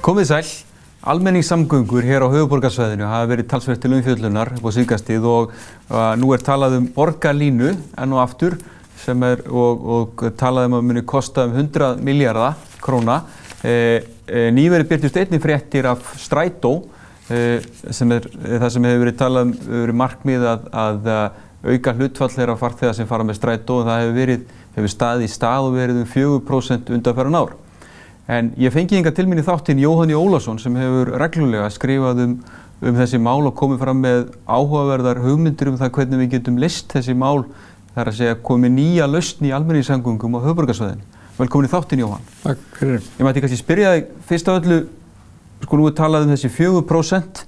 Komið sæl, almenningssamgöngur hér á höfuðborgarsvæðinu hafa verið talsvert til umfjöllunar upp á síðkastið og nú talað borgarlínu enn og aftur sem og talað að muni kosta 100 milljarða króna. Nýverið birtust einnig fréttir af strætó sem það sem hefur verið talað verið markmið að auka hlutfall þeirra farþega sem fara með strætó og það hefur staðið í stað og verið 4% undanfarin ár. En ég fengi hingað til mín í þáttinn Jóhanni Ólafsson sem hefur reglulega skrifað um þessi mál og komið fram með áhugaverðar hugmyndir það hvernig við getum leyst þessi mál, það að segja komið nýja lausn í almenningssamgöngum á höfuðborgarsvæðinu. Velkomin í þáttinn Jóhann. Takk fyrir. Ég mætti kannski spyrja þig fyrst af öllu, sko nú talað þessi 4%,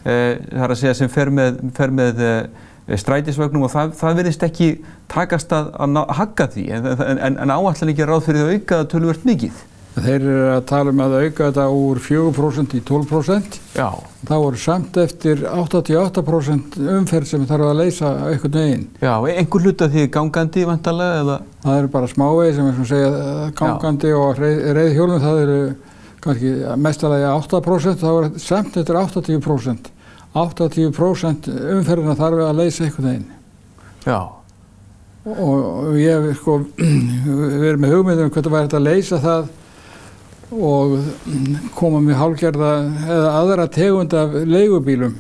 það að segja sem fer með strætisvögnum og það virðist ekki takast að hagga því en áætlan ekki ráð fyrir að auka það töluvert mikið. Þeir eru að tala að auka þetta úr 4% í 12%. Já. Það voru samt eftir 88% umferð sem þarf að leysa einhvern veginn. Já, einhver hluta því gangandi vantarlega eða? Það eru bara smávegir sem segja gangandi og reiðhjólum, það eru kannski mestalagi 8%, það voru samt eftir 80%. 80% umferðina þarf að leysa einhvern veginn. Já. Og ég við erum með hugmyndum hvernig væri þetta að leysa það og koma með hálfgerða eða aðra tegund af leigubílum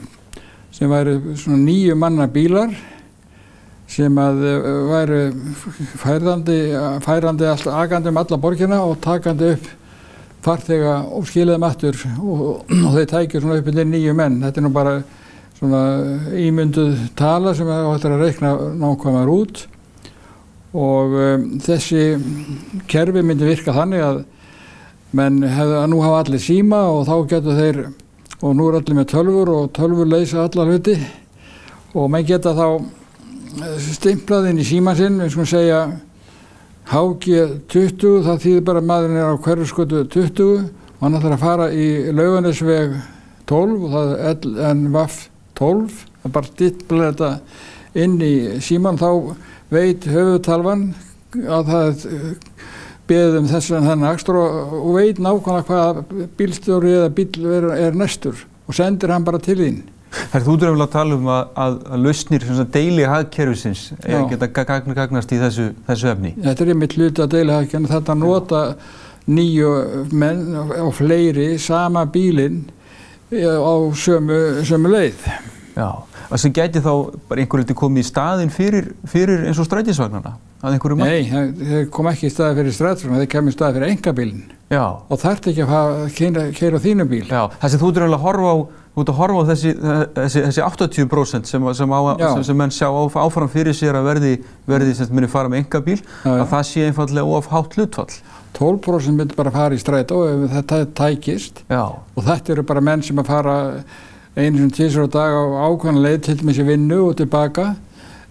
sem væri svona 9 manna bílar sem að væri færandi allt agandi alla borgina og takandi upp farþega og skilaðum aftur og þeir tækju svona upp til 9 menn. Þetta nú bara svona ímynduð tala sem hægt að reikna nákvæmar út og þessi kerfi myndi virka þannig að menn nú hafa allir síma og þá getur þeir, og nú allir með tölvur og tölvur leysa alla hluti og menn geta þá stimplað inn í síman sinn, við skulum segja HG20, það þýðir bara að maðurinn á Hverfisgötu 20 og hann ætlar að fara í Laugarnesveg 12 og það NVAF 12, það bara stimplar þetta inn í síman, þá veit höfuðtalvan að það beðið þennan akstur og veit nákvæmlega hvaða bílstjóri eða bíl næstur og sendir hann bara til þín. Þú drefnilega að tala að lausnir deili hagkerfisins geta gagnast í þessu efni. Þetta einmitt hluti að deili hagkerfinu, þetta nota 9 menn og fleiri sama bílinn á sömu leið. Já. Það sem gæti þá bara einhverjum komið í staðinn fyrir eins og strætisvagnarna? Nei, þeir kom ekki í staði fyrir strætisvagnarna, þeir kemur í staði fyrir einkabílinn. Já. Og þarft ekki að keyra á þínu bíl. Já, þessi þú ert að horfa á þessi 80% sem menn sjá áfram fyrir sér að verði sem muni fara með einkabíl, að það sé einfaldlega of hátt hlutfall. 12% myndi bara fara í strætó ef þetta tækist. Já. Og þetta eru bara menn sem að fara einu sem 2 á dag á ákveðna leið til dæmis í vinnu og tilbaka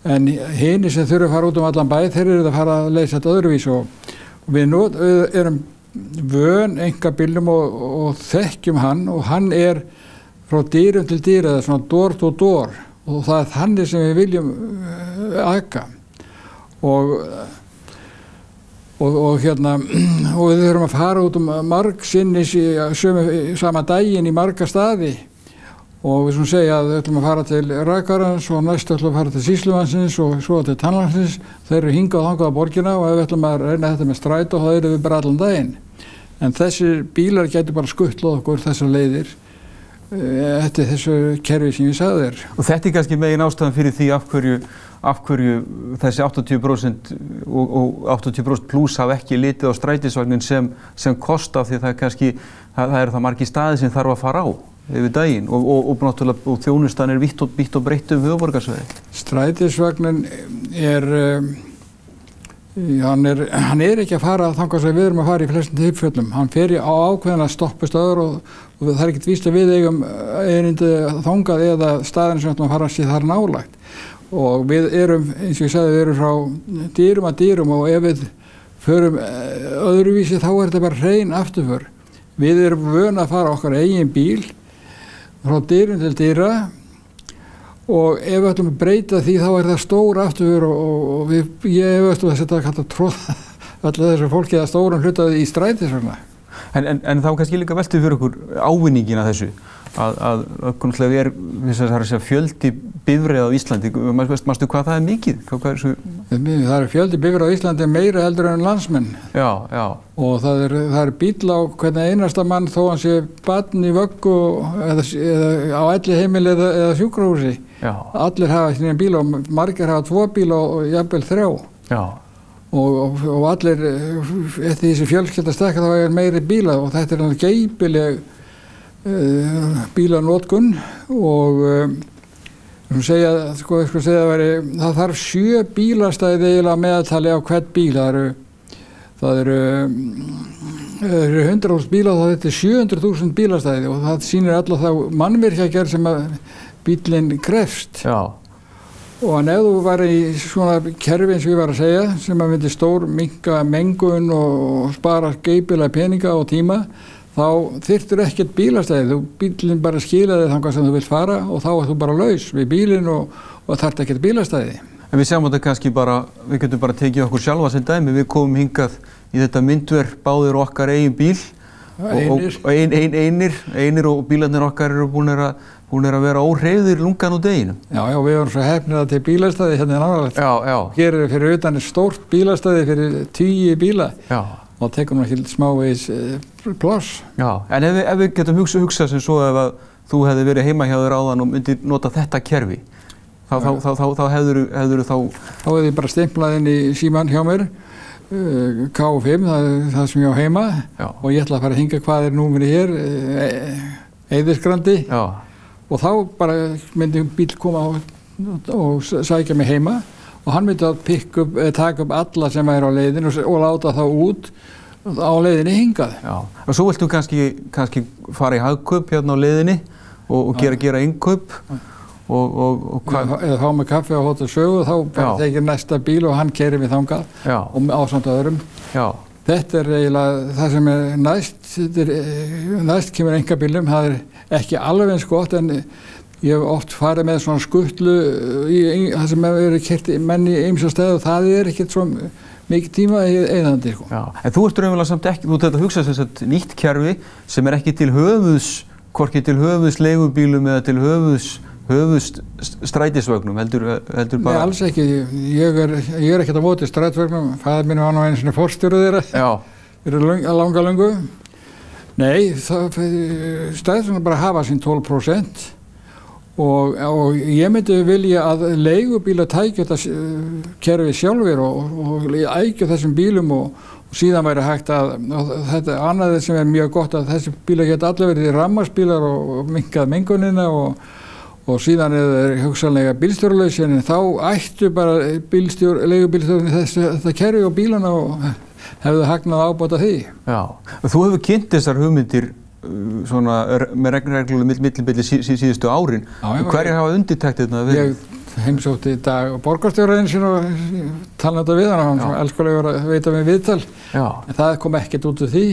en hinir sem þurfa að fara út allan bæ þeir eru að fara að leysa þetta öðruvís og við erum vön einkabílnum og þekkjum hann og hann frá dýrum til dýra, það svona door to door og það þannig sem við viljum aka og við þurfum að fara út margsinnis sama daginn í marga staði og við segja að við ætlum að fara til Rakarans og næst ætlum að fara til Sýslumannsins og svo til Tannlæknisins. Þeir eru hingað og þangað á borgina og ef við ætlum að reyna þetta með strætó þá erum við bara allan daginn. En þessir bílar getur bara skuttlað okkur þessar leiðir eftir þessu kerfi sem ég sagði þér. Og þetta kannski megin ástæðan fyrir því af hverju þessi 80% og 80% pluss hafa ekki litið á strætisvagnin sem kost af því það eru það margir staðir sem þarf að fara á yfir daginn og þjónustan vítt og breytt höfuðborgarsvæði. Strætisvagnin hann ekki að fara þangað sem við erum að fara í flestum tilfellum. Hann fer á ákveðna stoppustöður og það ekkert víst að við eigum erindi þangað eða staðinn sem við ætlum að fara sér þar nálægt. Og við erum, eins og ég sagði, við erum frá dýrum að dýrum og ef við förum öðruvísi þá þetta bara hrein afturför. Við erum vön að fara okkar eigin bíl frá dýrum til dýra og ef við ætlum að breyta því þá það stór afturför og ég efast að þetta kalla tróða allir þessu fólki að stórum hluta í strætisvagna. En þá kannski líka veltið fyrir okkur ávinningin að þessu, að náttúrulega fjöldi bifreiða á Íslandi, manstu hvað það mikið? Það fjöldi bifreiða á Íslandi meira heldur en landsmenn. Já. Og það er bíll á hvernig einasta mann þó hann sé barn í vöggu eða á elliheimili eða sjúkrahúsi. Já. Allir hafa sína bíla og margir hafa 2 bíla og jafnvel 3. Já. Og allir, eftir þessi fjölskyldastækka þá meiri bíla og þetta er geypileg bílanótkun og það þarf 7 bílastæði eiginlega meðaltali á hvern bíl. Það eru 100.000 bílar og þetta er 700.000 bílastæði og það sýnir alla þá mannvirkjagerð sem að bílinn krefst. Já. Og ef þú væri í svona kerfi eins og ég var að segja, sem að myndi minnka mengun og spara geypilega peninga og tíma, þá þyrftir ekkert bílastæði. Bílinn bara skilaði þangað sem þú vilt fara og þá ert þú bara laus við bílinn og þarft ekkert bílastæði. En við sjáum þetta kannski bara, við getum bara tekið okkur sjálfa sem dæmi. Við komum hingað í þetta myndver báðir okkar eigin bíl. Einir og bílarnir okkar eru búnir að vera óhreyfðir lungan úr deginum. Já, við erum svo heppnir að til bílastæði hérna nálægt. Já. Hér er fyrir utan stórt bílastæði fyrir 10 bíla. Já. Og tekur ekki smávegis pláss. Já, en ef við getum hugsað sem svo ef að þú hefði verið heima hjá þér áðan og myndir nota þetta kerfi, þá hefðirðu þá... Þá hefði ég bara stimplað inn í símann hjá mér, K5, það sem ég á heima. Já. Og ég ætla að fara að hingja hvað er númerið hér, Eiðisgrandi. Já. Og þá bara myndi bíl koma og sækja mig heima og hann myndi að taka upp alla sem er á leiðinu og láta þá út á leiðinni hingað. Já. Og svo viltu kannski fara í hagkaup hérna á leiðinni og gera innkaup eða fá með kaffi á Hótel Sögu og þá bara tekið næsta bíl og hann keyrir mig þangað og ásamt öðrum. Já. Þetta er eiginlega það sem er næst kemur einkabílum. Það er ekki alveg eins gott en ég hef oft farið með svona skutlu það sem hefur verið keyrt menn í ýmsa stæði og það er ekkert svo mikið tíma eyðandi. Já, en þú ert raunverulega samt ekki, þú ert að hugsa þess að nýtt kerfi sem er ekki til höfuðs, hvorki til höfuðs leigubílum eða til höfuðs strætisvögnum, heldur bara... Nei, alls ekki. Ég er ekkert á móti strætisvögnum. Faðir minn var nú einu sinni forstjóri þeirra. Já. Fyrir langa. Nei, strætisvögnum bara hafa sín 12%. Og ég myndi vilja að leigubílar tækju þetta kerfi sjálfir og ækju þessum bílum og síðan væri hægt að þetta annað sem er mjög gott að þessi bílar geta allir verið rafmagnsbílar og minkað mengunina og síðan er hugsanlega bílstjóralaus en þá ættu bara leigubílstjórnir þetta kerfi og bílana og hefðu hagnað ábóta því. Já, þú hefur kynnt þessar hugmyndir svona með reglulega millibili síðustu árin. Hverjir hafa undirtekt þetta við? Ég heimsótti í dag borgarstjóraðinn sinn og talaði þetta við hann sem elskulegur að veita mig viðtal. En það kom ekkert út úr því.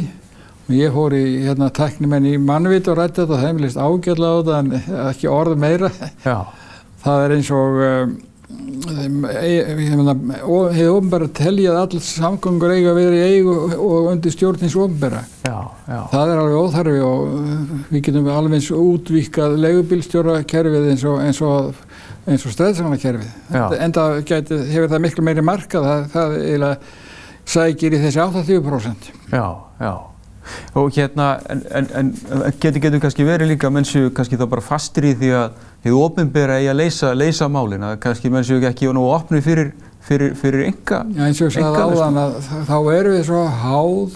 Ég fór í tæknimenn í mannvit og ræddi þetta og þeim líst ágætlega á þetta en ekki orð meira. Já. Það er eins og hið opinbera telja að allir samgöngur eiga að vera í eigu og undir stjórn hins opinbera. Það er alveg óþarfi og við getum alveg eins útvíkkað leigubílstjórakerfið eins og strætisvagnakerfið. Enda hefur það miklu meiri markað, það eiginlega sækir í þessi 80%. Já. Og en getur kannski verið líka menn séu kannski þá bara fastir í því að hið opinbera eigi að leysa málin, að kannski menn séu ekki nú opnið fyrir enga. Já, eins og ég sagði áðan að þá erum við svo háð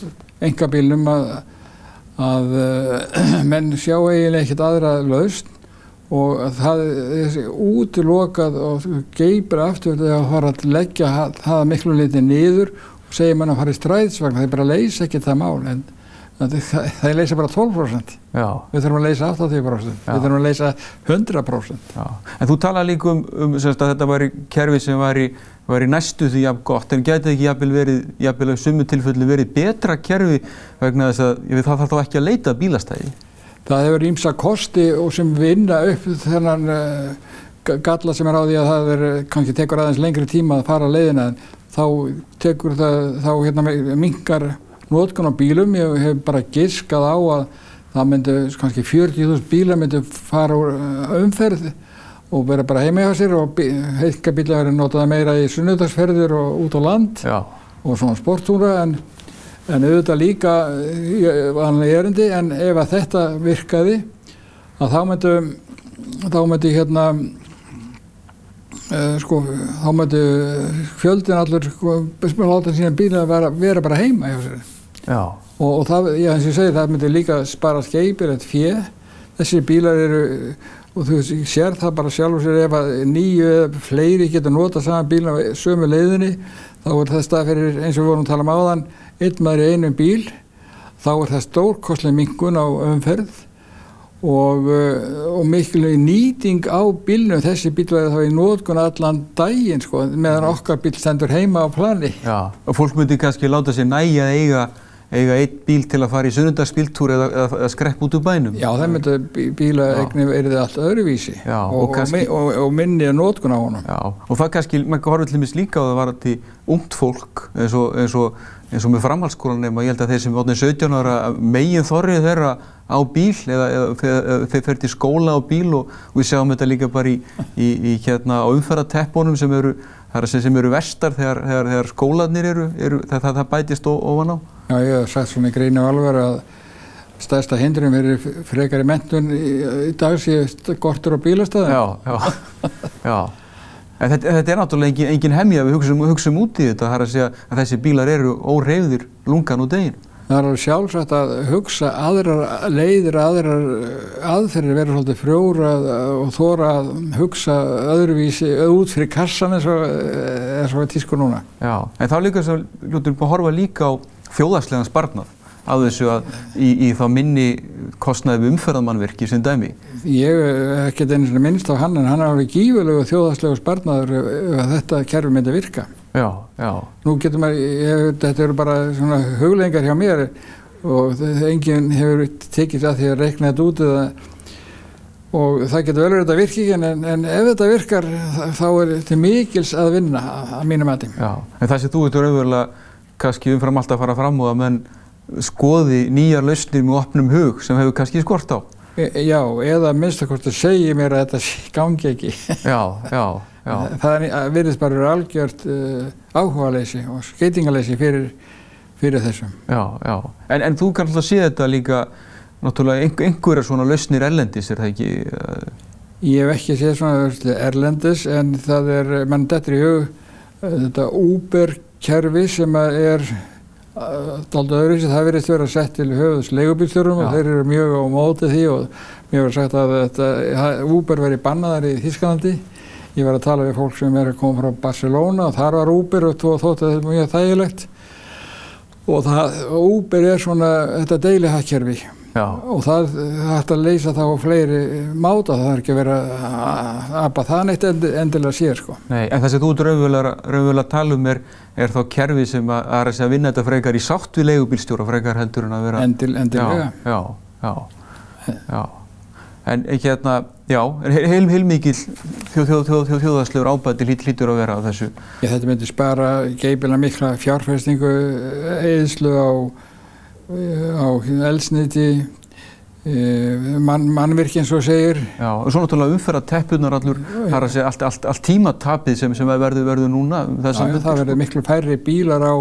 einkabílnum að menn sjá eiginlega ekkert aðra lausn og það er útilokað og geipir aftur þegar að fara að leggja það miklu liti niður og segja mann að fara í strætisvagn, það er bara að leysa ekki það mál en það leysa bara 12%. Já. Við þurfum að leysa 80%. Já. Við þurfum að leysa 100%. Já. En þú talaði líka að þetta væri kerfi sem væri næstu því jafn gott, en gæti ekki jafnvel á sumu tilfelli verið betra kerfi vegna þess að það þarf þá ekki að leita bílastæði? Það hefur ýmsa kosti og sem vinna upp þennan galla sem er á því að það kannski tekur aðeins lengri tíma að fara leiðina en þá tekur það, minnkar notkun á bílum. Ég hef bara giskað á að það myndi kannski 40.000 bílar myndi fara úr umferð og vera bara heima hjá sér og einkabílar verið notaði meira í sunnudagsferðir og út á land og svona sporttúra en auðvitað líka vanlega erindi en ef að þetta virkaði að þá myndi hérna þá myndi fjöldin allur láta sína bíla vera bara heima hjá sér. Já. Og það, eins og ég segi, það myndi líka spara skeipilegt fé. Þessi bílar eru, og þú sér það bara sjálfur sér ef að 9 eða fleiri geta notað sama bílna á sömu leiðinni, þá það stað fyrir, eins og við vorum að tala áðan, einn maður í einum bíl, þá það stórkostleg minnkun á umferð og mikil nýting á bílnum. Þessi bíl væri þá í notkun allan daginn, meðan okkar bíl stendur heima á plani. Já, og fólk myndi kannski láta sér nægja að eiga einn bíl til að fara í sunnudagsbíltúr eða skrepp út úr bænum. Já, það myndi bílaeignin verið allt öðruvísi og minni notkun á honum. Já, og það kannski, maður horfir til dæmis líka á það varðandi ungt fólk eins og með framhaldsskólanema. Ég held að þeir sem orðnir 17 ára megin þorrið þeirra á bíl eða þeir fer til skóla á bíl og við sjáum þetta líka bara í hérna á umferðarteppunum sem eru verstar þegar skólarnir eru það bætist ofan á. Já, ég hef sagt svona í greinu alveg að stærsta hindrun verið frekari menntun í dag sé gortur á bílastæðum. Já. En þetta náttúrulega engin hemja að við hugsum út í þetta, það að segja að þessi bílar eru óhreyfðir lungan og deginn. Það alveg sjálfsagt að hugsa aðrar leiðir, aðrar aðferðir, vera svolítið frjóra og þora að hugsa öðruvísi út fyrir kassan eins og tísku núna. Já, en þá líka sem hljóttum að horfa líka á þjóðhagslegan sparnað á þessu að í þá minni kostnaði við umferðarmannvirki sem dæmi. Ég hef ekkert einu sinni minnst á hann en hann er alveg gífurlegu þjóðhagslegur sparnaður að þetta kerfi myndi virka. Já. Nú getur maður, þetta eru bara svona hugleiðingar hjá mér og enginn hefur tekið að því að reikna þetta út og það getur vel verið að þetta virki ekki en ef þetta virkar þá til mikils að vinna að mínu mati. Já, en það sem þú ert raunverulega kannski umfram allt að fara fram og að menn skoði nýjar lausnir með opnum hug sem hefur kannski skort á. Já, eða minnstakosti segi mér að þetta gangi ekki. Já. Það virðist bara verið algjört áhugaleysi og skeytingaleysi fyrir þessum. Já. En þú kannski að sé þetta líka, náttúrulega einhverjar svona lausnir erlendis, er það ekki? Ég hef ekki séð svona erlendis, en það mann dettur í hug þetta Uber-kerfi sem er dálítið öðruvísi. Það virðist vera sett til höfuðs leigubílstjórum og þeir eru mjög á móti því og mér var sagt að Uber veri bannaðar í Þýskalandi. Ég var að tala við fólk sem er að koma frá Barcelona og þar var Uber og þótt að þetta er mjög þægilegt. Og Uber er svona þetta deilihagkerfi og það hægt að leysa það á fleiri máta. Það er ekki að vera að það neitt endilega sér. Nei, en það sem þú raunverulega tala um er þá kerfi sem að vinna þetta frekar í sátt við leigubílstjóra frekar heldur en að vera... Endilega. Já. En hérna, heilmikil þjóðhagslegur ábati hlýtur að vera á þessu. Já, þetta myndi spara geypilega mikla fjárfestingu, eyðslu á eldsneyti, mannvirki eins og segir. Já, og svo náttúrulega umferðarteppunar allur, það er að segja allt tímatapið sem verður núna. Já, það verður miklu færri bílar á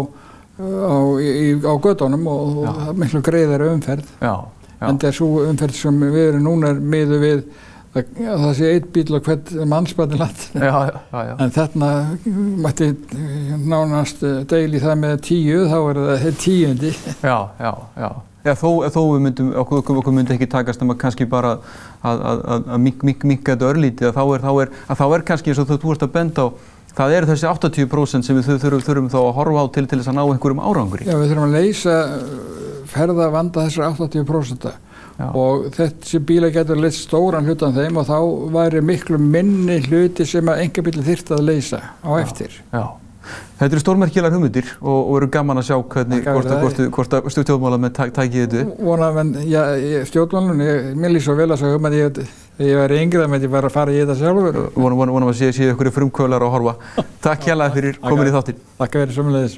götunum og miklu greiðari umferð. En það er svo umferð sem við erum núna miðuð við að það sé einn bíl á hvern mannsbarn í landinu. En þarna mætti nánast deili það með 10, þá er það 10. Já, þó okkur myndi ekki takast nema kannski bara að minnka þetta örlítið, að þá er kannski eins og þú ert að benda á, það eru þessi 80% sem við þurfum þá að horfa á til þess að ná einhverjum árangri. Já, við þurfum að leysa ferðavanda þessar 80% og þessi bílar getur leyst stóran hlutan þeim og þá væri miklu minni hluti sem að einkabíll þyrfti að leysa á eftir. Já. Þetta eru stórmerkilegar hugmyndir og eru gaman að sjá hvort stjórnmálamenn tæki þetta. Stjórnmálamenn, mér líst svo vel að sjá hugmynd, ég væri yngrið að ég bara að fara í þetta sjálfur. Vonum að sé ykkur frumkvöðlar að horfa. Takk hérlega fyrir komin í þáttinn. Takk fyrir sömuleiðis.